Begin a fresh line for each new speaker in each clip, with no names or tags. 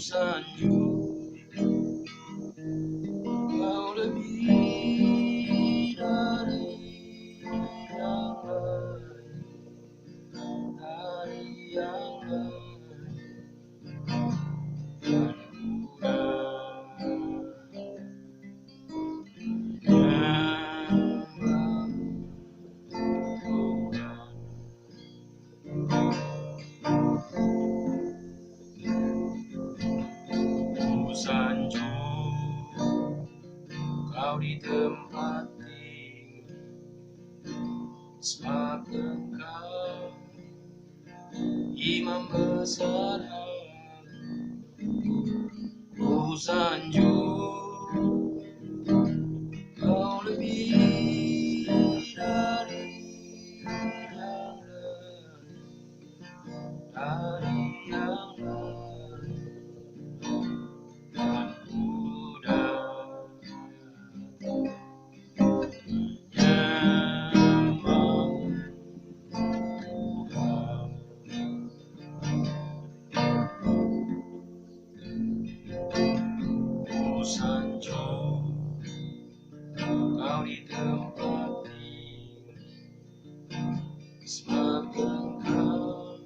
sanjung kau lebih dari yang lain, dari yang lain. Dan ku sanjung kau di tempat tinggi, sebab engkau imam besar hatiku. Ku sanjung kau lebih dari yang lain, dari yang lain. Dan mudah yang mau ku sanjung kau di tempat tinggi, sebab engkau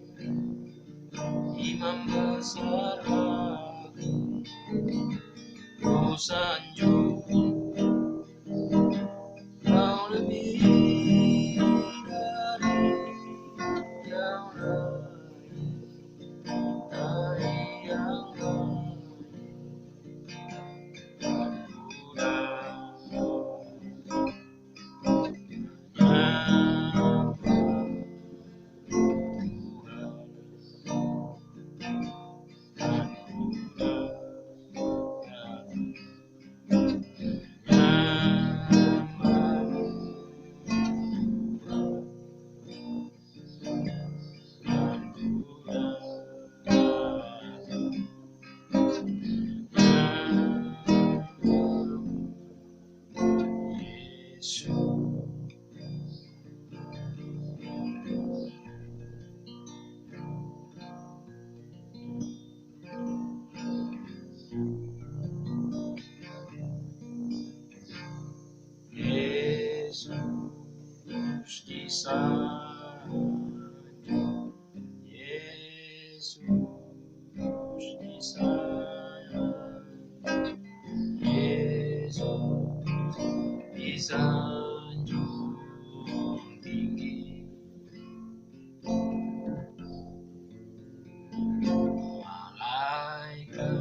imam besar aku. Ku sanjung kau lebih dari yang lain, dari yang lain. Yesus disanjung, Yesus disanjung, Yesus disanjung tinggi. Malaikat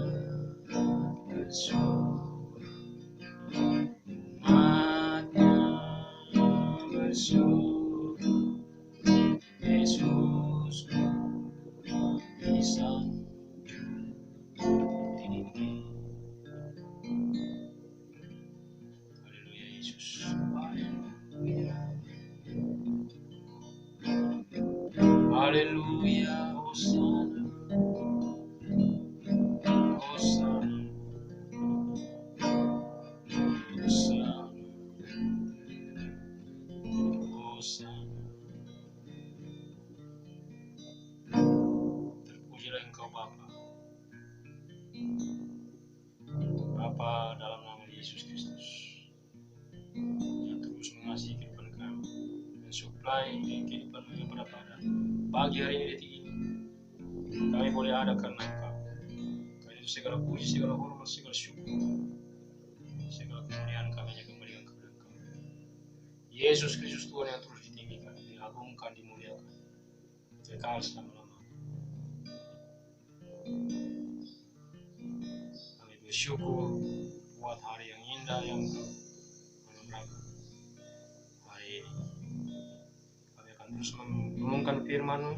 bersyukur, umatnya bersyukur, Yesus disanjung tinggi. Haleluya Yesus. Haleluya, Hosana, Hosana, Hosana, Hosana. Terpujilah Engkau Bapa, Bapa dalam nama Yesus Kristus, yang terus mengasihi kehidupan kami, mensuplai kehidupan yang pada pagi hari ini, detik ini. Kami boleh ada karena Engkau. Karena itu segala puji, segala hormat, segala syukur, segala kemuliaan kami hanya kembalikan kepada Engkau. Yesus Kristus Tuhan yang terus ditinggikan, diagungkan, dimuliakan, kekal selama-lamanya. Kami bersyukur buat hari yang indah yang Engkau anugerahkan. Hari ini kami akan terus merenungkan firman-Mu.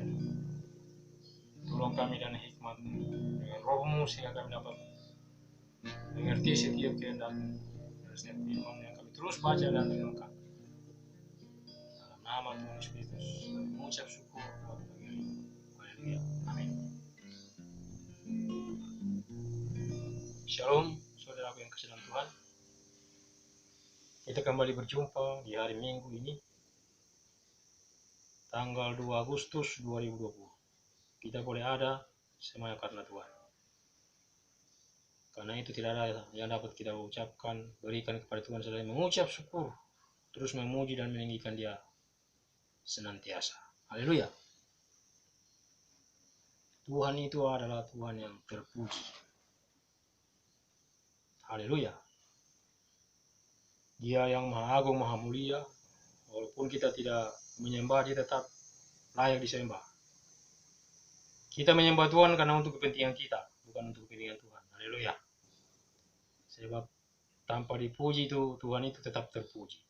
Tolong kami dan hikmat-Mu dengan Roh-Mu sehingga kami dapat mengerti setiap kehendak-Mu dan setiap firman yang kami terus baca dan renungkan. Dalam nama Tuhan Yesus Kristus kami mengucap syukur buat pagi ini. Haleluya. Amin. Shalom, saudaraku yang kasih dalam Tuhan. Kita kembali berjumpa di hari Minggu ini, tanggal 2 Agustus 2020. Kita boleh ada semuanya karena Tuhan. Karena itu tidak ada yang dapat kita ucapkan, berikan kepada Tuhan selain mengucap syukur, terus memuji dan meninggikan Dia senantiasa. Haleluya. Tuhan itu adalah Tuhan yang terpuji. Haleluya. Dia yang maha agung, maha mulia. Walaupun kita tidak menyembah, Dia tetap layak disembah. Kita menyembah Tuhan karena untuk kepentingan kita, bukan untuk kepentingan Tuhan. Haleluya. Sebab tanpa dipuji itu, Tuhan itu tetap terpuji.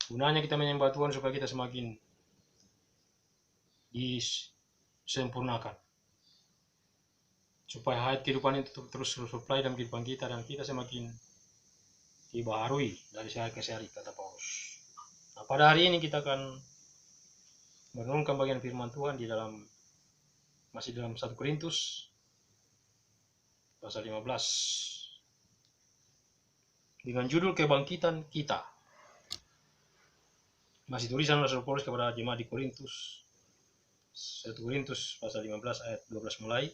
Gunanya kita menyembah Tuhan supaya kita semakin disempurnakan. Supaya hayat kehidupan itu terus supply dalam kehidupan kita, dan kita semakin dibaharui dari sehari ke sehari, kata Paulus. Nah, pada hari ini kita akan merenungkan bagian firman Tuhan masih dalam 1 Korintus pasal 15 dengan judul kebangkitan kita. Masih tulisan Rasul Paulus kepada jemaat di Korintus. 1 Korintus pasal 15 ayat 12 mulai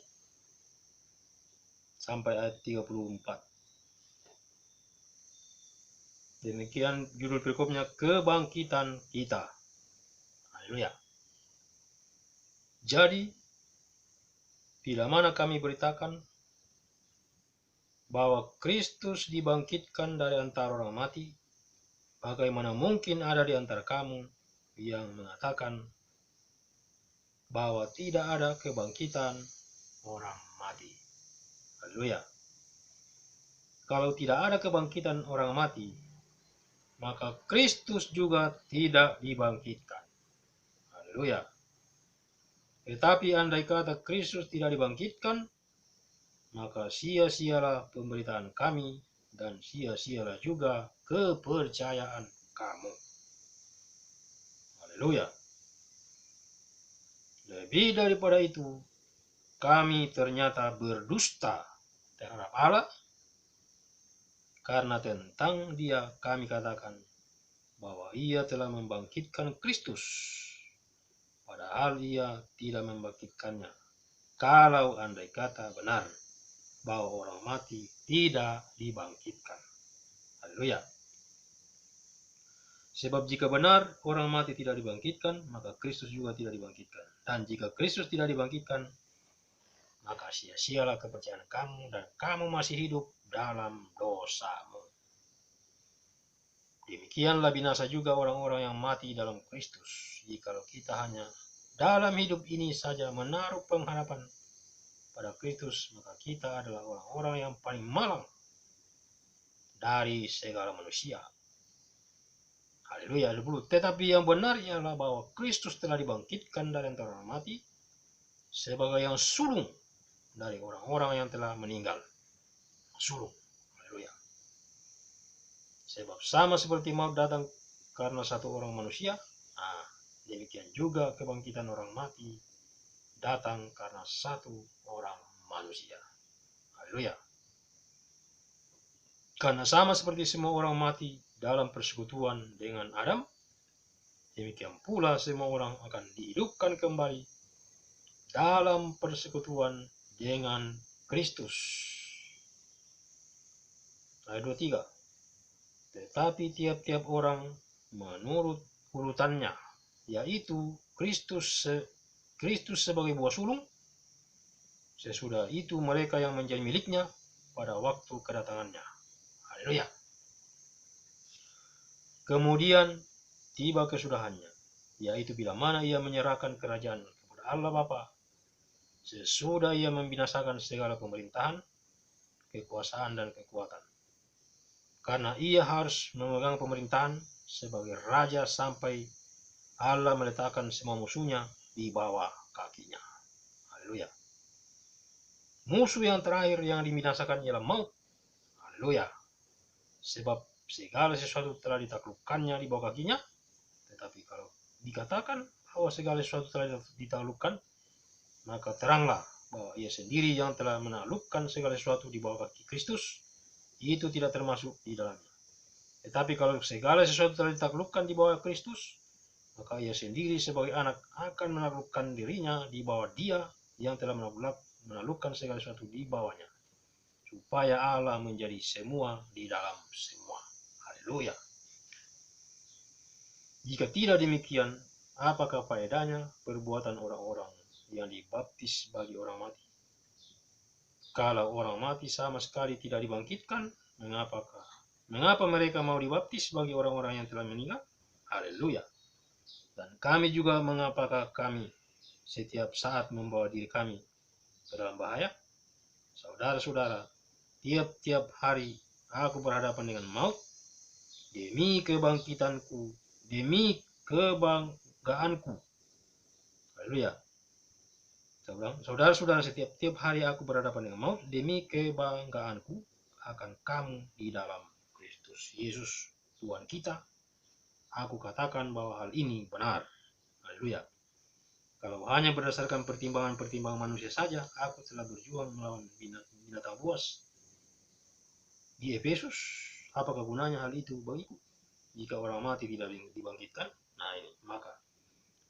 sampai ayat 34. Demikian judul perikopnya, kebangkitan kita. Haleluya. Jadi, bila mana kami beritakan bahwa Kristus dibangkitkan dari antara orang mati, bagaimana mungkin ada di antara kamu yang mengatakan bahwa tidak ada kebangkitan orang mati? Haleluya. Kalau tidak ada kebangkitan orang mati, maka Kristus juga tidak dibangkitkan. Haleluya. Tetapi andai kata Kristus tidak dibangkitkan, maka sia-sialah pemberitaan kami dan sia-sialah juga kepercayaan kamu. Haleluya. Lebih daripada itu, kami ternyata berdusta terhadap Allah, karena tentang Dia kami katakan bahwa Ia telah membangkitkan Kristus, padahal Ia tidak membangkitkannya. Kalau andai kata benar bahwa orang mati tidak dibangkitkan. Haleluya. Sebab jika benar orang mati tidak dibangkitkan, maka Kristus juga tidak dibangkitkan. Dan jika Kristus tidak dibangkitkan, maka sia-sialah kepercayaan kamu, dan kamu masih hidup dalam dosamu. Demikianlah binasa juga orang-orang yang mati dalam Kristus. Jikalau kita hanya dalam hidup ini saja menaruh pengharapan pada Kristus, maka kita adalah orang-orang yang paling malang dari segala manusia. Haleluya. Tetapi yang benar ialah bahwa Kristus telah dibangkitkan dari antara orang mati sebagai yang sulung dari orang-orang yang telah meninggal. Sulung. Haleluya. Sebab sama seperti maut datang karena satu orang manusia, demikian juga kebangkitan orang mati datang karena satu orang manusia. Haleluya. Karena sama seperti semua orang mati dalam persekutuan dengan Adam, demikian pula semua orang akan dihidupkan kembali dalam persekutuan dengan Kristus. Ayat 23. Tetapi tiap-tiap orang menurut urutannya, yaitu Kristus sebagai buah sulung, sesudah itu mereka yang menjadi miliknya pada waktu kedatangannya. Haleluya. Kemudian tiba kesudahannya, yaitu bila mana ia menyerahkan kerajaan kepada Allah Bapa, sesudah ia membinasakan segala pemerintahan, kekuasaan dan kekuatan. Karena ia harus memegang pemerintahan sebagai raja sampai Allah meletakkan semua musuhnya di bawah kakinya. Haleluya. Musuh yang terakhir yang dibinasakan ialah maut. Haleluya. Sebab segala sesuatu telah ditaklukkannya di bawah kakinya. Tetapi kalau dikatakan bahwa segala sesuatu telah ditaklukkan, maka teranglah bahwa ia sendiri yang telah menaklukkan segala sesuatu di bawah kaki Kristus, itu tidak termasuk di dalamnya. Tetapi kalau segala sesuatu telah ditaklukkan di bawah Kristus, maka ia sendiri sebagai anak akan menaklukkan dirinya di bawah Dia yang telah menaklukkan segala sesuatu di bawahnya, supaya Allah menjadi semua di dalam semua. Haleluya. Jika tidak demikian, apakah faedahnya perbuatan orang-orang yang dibaptis bagi orang mati? Kalau orang mati sama sekali tidak dibangkitkan, mengapa mereka mau dibaptis bagi orang-orang yang telah meninggal? Haleluya. Dan kami juga, mengapakah kami setiap saat membawa diri kami ke dalam bahaya? Saudara-saudara, tiap-tiap hari aku berhadapan dengan maut demi kebangkitanku, demi kebanggaanku. Haleluya. Saudara-saudara, setiap hari aku berhadapan dengan maut demi kebanggaanku akan kamu di dalam Kristus Yesus Tuhan kita. Aku katakan bahwa hal ini benar. Haleluya. Kalau hanya berdasarkan pertimbangan-pertimbangan manusia saja, aku telah berjuang melawan binatang buas di Efesus. Apakah gunanya hal itu bagiku jika orang mati tidak dibangkitkan? Nah ini, maka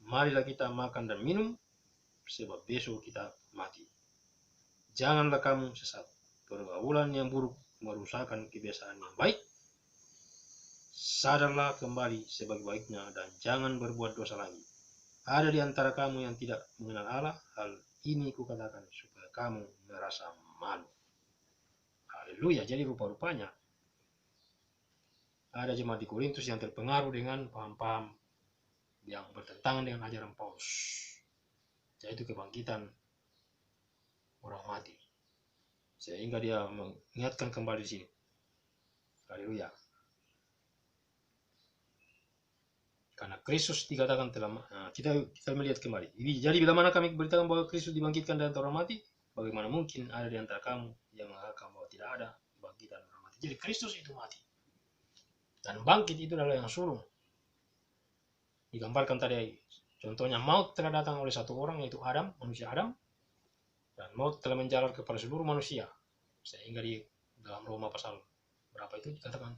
marilah kita makan dan minum, sebab besok kita mati. Janganlah kamu sesat. Pergaulan yang buruk merusakkan kebiasaan yang baik. Sadarlah kembali sebaik-baiknya dan jangan berbuat dosa lagi. Ada di antara kamu yang tidak mengenal Allah. Hal ini kukatakan supaya kamu merasa malu. Haleluya. Jadi rupa-rupanya ada jemaat di Korintus yang terpengaruh dengan paham-paham yang bertentangan dengan ajaran Paulus, yaitu kebangkitan orang mati, sehingga dia mengingatkan kembali di sini. Haleluya. Karena Kristus dikatakan telah, kita melihat kembali. Jadi bila mana kami beritakan bahwa Kristus dibangkitkan dari antara orang mati, bagaimana mungkin ada di antara kamu yang mengatakan bahwa tidak ada bangkitan orang mati? Jadi Kristus itu mati, dan bangkit itu adalah yang sulung. Digambarkan tadi, contohnya maut telah datang oleh satu orang, yaitu Adam, manusia Adam, dan maut telah menjalar kepada seluruh manusia, sehingga di dalam Roma pasal berapa itu dikatakan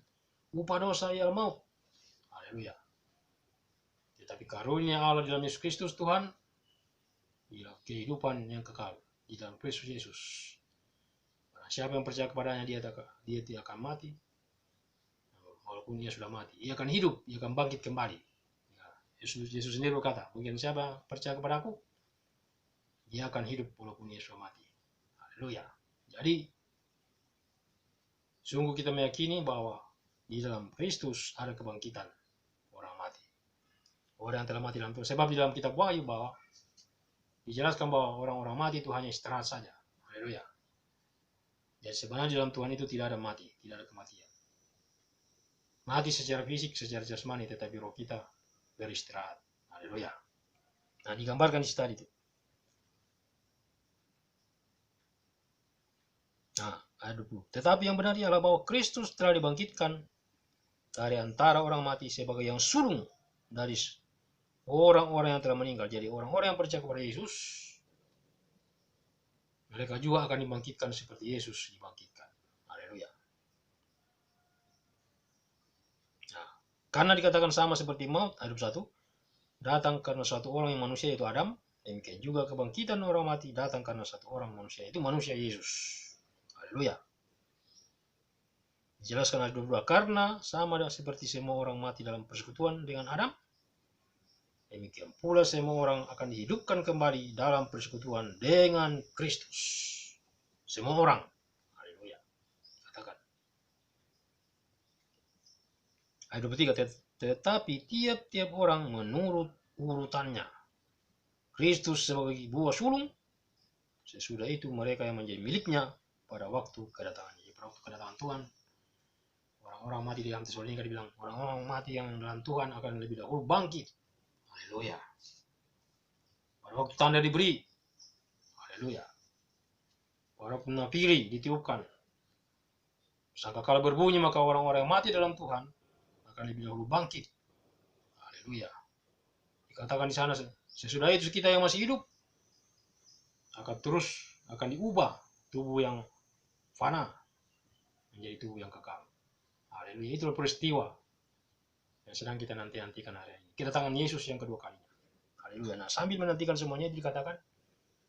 upah dosa ialah maut. Haleluya. Tetapi karunia Allah di dalam Yesus Kristus Tuhan ialah kehidupan yang kekal di dalam Kristus Yesus. Karena siapa yang percaya kepadanya, dia tidak akan mati, walaupun dia sudah mati. Ia akan hidup, ia akan bangkit kembali. Yesus sendiri berkata, bagi siapa percaya kepada aku, dia akan hidup walaupun dia sudah mati. Haleluya. Jadi sungguh kita meyakini bahwa di dalam Kristus ada kebangkitan orang mati, orang yang telah mati dalam Tuhan. Sebab di dalam kitab Wahyu bahwa dijelaskan bahwa orang-orang mati itu hanya istirahat saja. Haleluya. Jadi sebenarnya di dalam Tuhan itu tidak ada mati, tidak ada kematian. Mati secara fisik, secara jasmani, tetapi roh kita beristirahat. Haleluya. Nah, digambarkan di situ tadi itu. Nah, ayat 20. Tetapi yang benar ialah bahwa Kristus telah dibangkitkan dari antara orang mati sebagai yang sulung dari orang-orang yang telah meninggal. Jadi orang-orang yang percaya kepada Yesus, mereka juga akan dibangkitkan seperti Yesus dibangkitkan. Haleluya. Nah, karena dikatakan sama seperti maut, ayat 21, datang karena satu orang yang manusia, yaitu Adam. Demikian juga kebangkitan orang mati datang karena satu orang manusia, yaitu manusia Yesus. Haleluya. Dijelaskan ayat 22, karena sama seperti semua orang mati dalam persekutuan dengan Adam, demikian pula semua orang akan dihidupkan kembali dalam persekutuan dengan Kristus. Semua orang. Haleluya. Katakan. Ayat 23, tetapi tiap-tiap orang menurut urutannya. Kristus sebagai buah sulung, sesudah itu mereka yang menjadi miliknya pada waktu kedatangan. Jadi pada waktu kedatangan Tuhan, orang-orang mati di dalam Tesalonika dibilang, orang-orang mati yang dalam Tuhan akan lebih dahulu bangkit. Haleluya. Pada waktu tanda diberi. Haleluya. Pada waktu napiri ditiupkan. Sangkakala berbunyi, maka orang-orang yang mati dalam Tuhan akan lebih dahulu bangkit. Haleluya. Dikatakan di sana, sesudah itu kita yang masih hidup akan diubah tubuh yang fana menjadi tubuh yang kekal. Haleluya. Itulah peristiwa yang sedang kita nantikan hari ini. Kedatangan Yesus yang kedua kalinya. Haleluya. Nah, sambil menantikan semuanya itu dikatakan,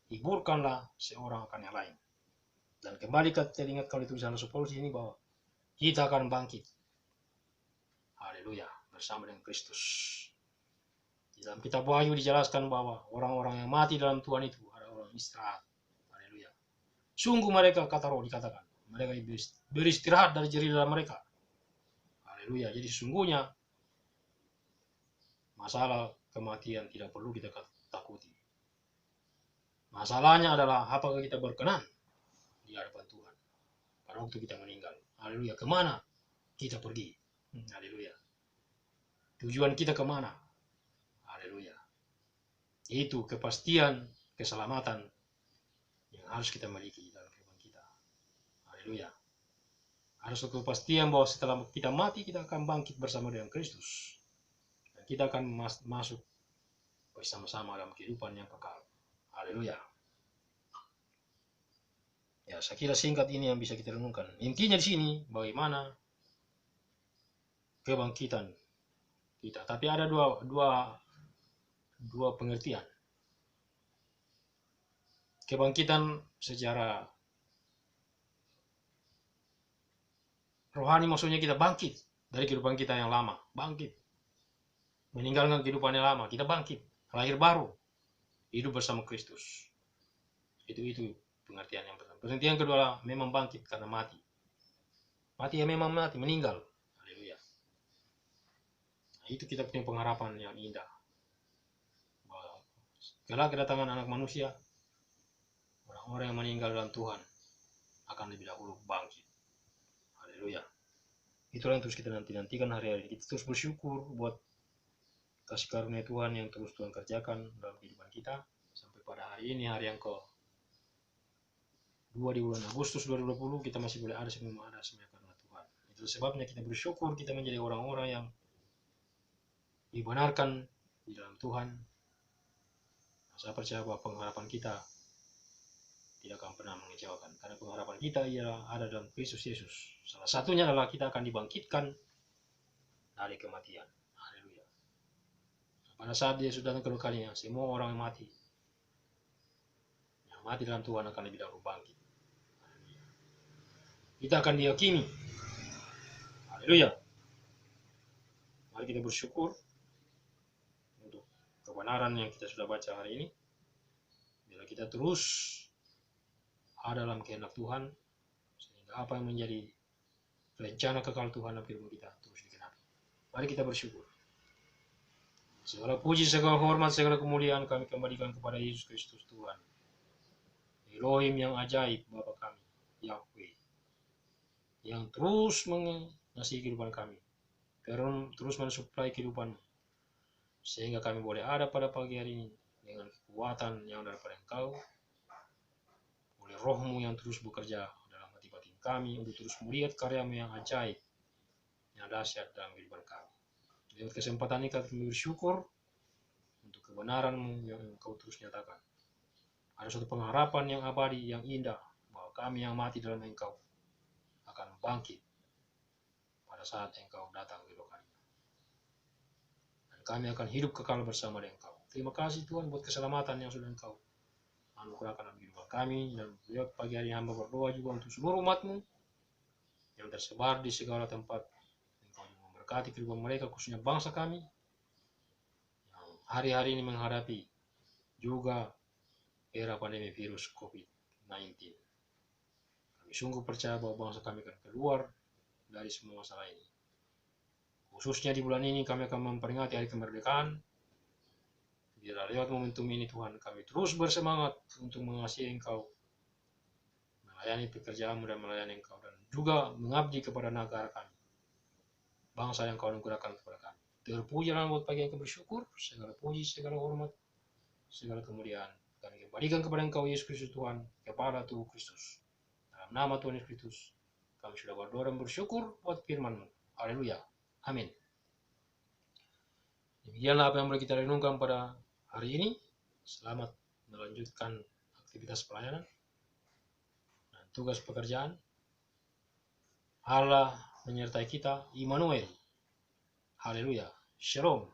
hiburkanlah seorang akan yang lain. Dan kembali ke teringat kalau tulisan Rasul Paulus ini bahwa kita akan bangkit. Haleluya, bersama dengan Kristus. Di dalam kitab Wahyu dijelaskan bahwa orang-orang yang mati dalam Tuhan itu adalah orang istirahat. Haleluya. Sungguh mereka, kata roh dikatakan, mereka beristirahat dari jerih dalam mereka. Haleluya. Jadi sesungguhnya masalah kematian tidak perlu kita takuti. Masalahnya adalah apakah kita berkenan di hadapan Tuhan pada waktu kita meninggal. Haleluya. Kemana kita pergi? Haleluya. Tujuan kita kemana? Haleluya. Itu kepastian keselamatan yang harus kita miliki dalam kehidupan kita. Haleluya. Harus kepastian bahwa setelah kita mati kita akan bangkit bersama dengan Kristus. Dan kita akan masuk bersama-sama dalam kehidupan yang kekal. Haleluya. Ya, saya kira singkat ini yang bisa kita renungkan. Intinya di sini bagaimana kebangkitan kita. Tapi ada dua pengertian. Kebangkitan secara rohani maksudnya kita bangkit dari kehidupan kita yang lama, bangkit. Meninggalkan kehidupan yang lama, kita bangkit, lahir baru, hidup bersama Kristus. Itu pengertian yang pertama. Pengertian kedua adalah memang bangkit karena mati. Mati ya memang mati, meninggal. Haleluya. Nah, itu kita punya pengharapan yang indah. Setelah kedatangan anak manusia, orang-orang yang meninggal dalam Tuhan akan lebih dahulu bangkit. Haleluya. Itulah yang terus kita nantikan hari-hari. Kita terus bersyukur buat kasih karunia Tuhan yang terus Tuhan kerjakan dalam kehidupan kita. Sampai pada hari ini, hari yang ke-2 di bulan Agustus 2020, kita masih boleh ada sebelum ada semuanya karena Tuhan. Itu sebabnya kita bersyukur kita menjadi orang-orang yang dibenarkan di dalam Tuhan. Saya percaya bahwa pengharapan kita tidak akan pernah mengecewakan. Karena pengharapan kita ialah ada dalam Kristus Yesus. Salah satunya adalah kita akan dibangkitkan dari kematian. Haleluya. Pada saat Dia sudah datang kedua kalinya, semua orang yang mati dalam Tuhan akan lebih dahulu bangkit. Haleluya. Kita akan dihakimi. Haleluya. Mari kita bersyukur untuk kebenaran yang kita sudah baca hari ini. Bila kita terus ada dalam kehendak Tuhan, sehingga apa yang menjadi rencana kekal Tuhan dalam kehidupan kita terus digenapi. Mari kita bersyukur. Segala puji, segala hormat, segala kemuliaan kami kembalikan kepada Yesus Kristus Tuhan, Elohim yang ajaib, Bapa kami, Yahweh, yang terus mengasihi kehidupan kami, terus mensuplai kehidupan, sehingga kami boleh ada pada pagi hari ini dengan kekuatan yang daripada Engkau, oleh Roh-Mu yang terus bekerja dalam hati batin kami untuk terus melihat karya-Mu yang ajaib, yang dahsyat dalam kehidupan kami. Lewat kesempatan ini kami bersyukur untuk kebenaran-Mu yang Engkau terus nyatakan. Ada suatu pengharapan yang abadi, yang indah, bahwa kami yang mati dalam Engkau akan bangkit pada saat Engkau datang kedua kali. Dan kami akan hidup kekal bersama dengan Engkau. Terima kasih Tuhan buat keselamatan yang sudah Engkau anugerahkan dalam kehidupan kami. Dan lewat pagi hari hamba berdoa juga untuk seluruh umat-Mu yang tersebar di segala tempat. Engkau memberkati kehidupan mereka, khususnya bangsa kami yang hari-hari ini menghadapi juga era pandemi virus COVID-19. Kami sungguh percaya bahwa bangsa kami akan keluar dari semua masalah ini. Khususnya di bulan ini kami akan memperingati hari kemerdekaan. Bila lewat momentum ini Tuhan, kami terus bersemangat untuk mengasihi Engkau, melayani pekerjaan-Mu dan melayani Engkau, dan juga mengabdi kepada negara kami, bangsa yang Kau anugerahkan kepada kami. Terpujilah buat pagi yang bersyukur, segala puji, segala hormat, segala kemuliaan kami kembalikan kepada Engkau Yesus Kristus Tuhan, kepada Tuhan Kristus. Dalam nama Tuhan Yesus Kristus, kami sudah berdoa dan bersyukur buat firman-Mu. Haleluya. Amin. Demikianlah apa yang boleh kita renungkan pada hari ini. Selamat melanjutkan aktivitas pelayanan dan tugas pekerjaan. Allah menyertai kita, Immanuel. Haleluya. Shalom.